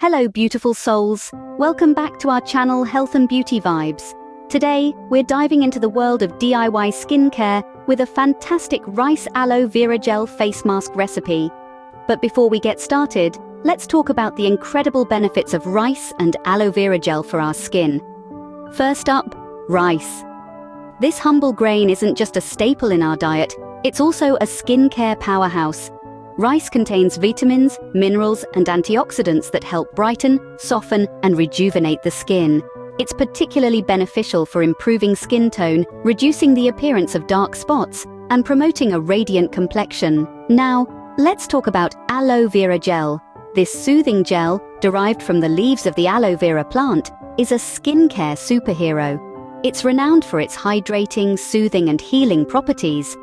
Hello beautiful souls, welcome back to our channel Health and Beauty Vibes. Today, we're diving into the world of DIY skincare with a fantastic rice-aloe Vera gel face mask recipe. But before we get started, let's talk about the incredible benefits of rice and aloe vera gel for our skin. First up, rice. This humble grain isn't just a staple in our diet, it's also a skincare powerhouse. Rice contains vitamins, minerals, and antioxidants that help brighten, soften, and rejuvenate the skin. It's particularly beneficial for improving skin tone, reducing the appearance of dark spots, and promoting a radiant complexion. Now, let's talk about aloe vera gel. This soothing gel, derived from the leaves of the aloe vera plant, is a skincare superhero. It's renowned for its hydrating, soothing, and healing properties.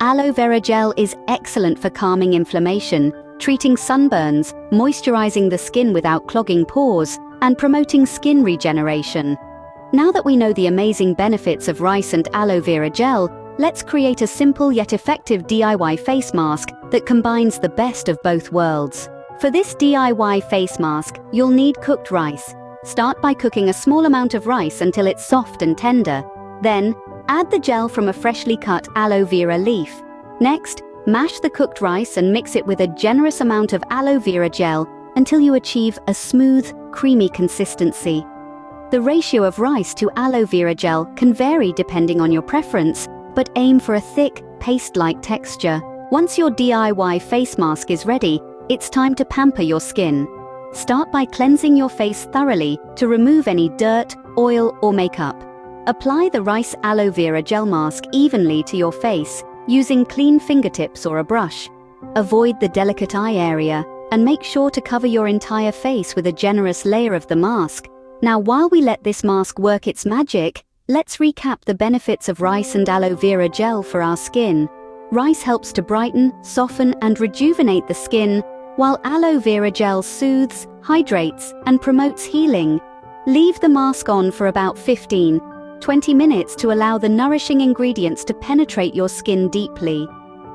Aloe vera gel is excellent for calming inflammation, treating sunburns, moisturizing the skin without clogging pores, and promoting skin regeneration. Now that we know the amazing benefits of rice and aloe vera gel, let's create a simple yet effective DIY face mask that combines the best of both worlds. For this DIY face mask, you'll need cooked rice. Start by cooking a small amount of rice until it's soft and tender. Then, add the gel from a freshly cut aloe vera leaf. Next, mash the cooked rice and mix it with a generous amount of aloe vera gel until you achieve a smooth, creamy consistency. The ratio of rice to aloe vera gel can vary depending on your preference, but aim for a thick, paste-like texture. Once your DIY face mask is ready, it's time to pamper your skin. Start by cleansing your face thoroughly to remove any dirt, oil, or makeup. Apply the rice aloe vera gel mask evenly to your face, using clean fingertips or a brush. Avoid the delicate eye area, and make sure to cover your entire face with a generous layer of the mask. Now, while we let this mask work its magic, let's recap the benefits of rice and aloe vera gel for our skin. Rice helps to brighten, soften, and rejuvenate the skin, while aloe vera gel soothes, hydrates, and promotes healing. Leave the mask on for about 15-20 minutes to allow the nourishing ingredients to penetrate your skin deeply.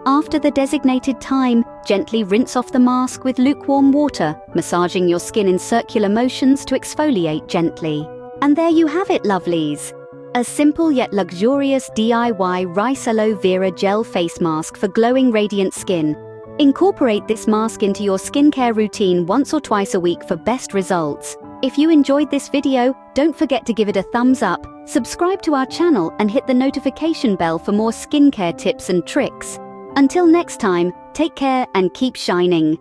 After the designated time, gently rinse off the mask with lukewarm water, massaging your skin in circular motions to exfoliate gently. And there you have it, lovelies! A simple yet luxurious DIY rice aloe vera gel face mask for glowing, radiant skin. Incorporate this mask into your skincare routine once or twice a week for best results. If you enjoyed this video, don't forget to give it a thumbs up, subscribe to our channel, and hit the notification bell for more skincare tips and tricks. Until next time, take care and keep shining.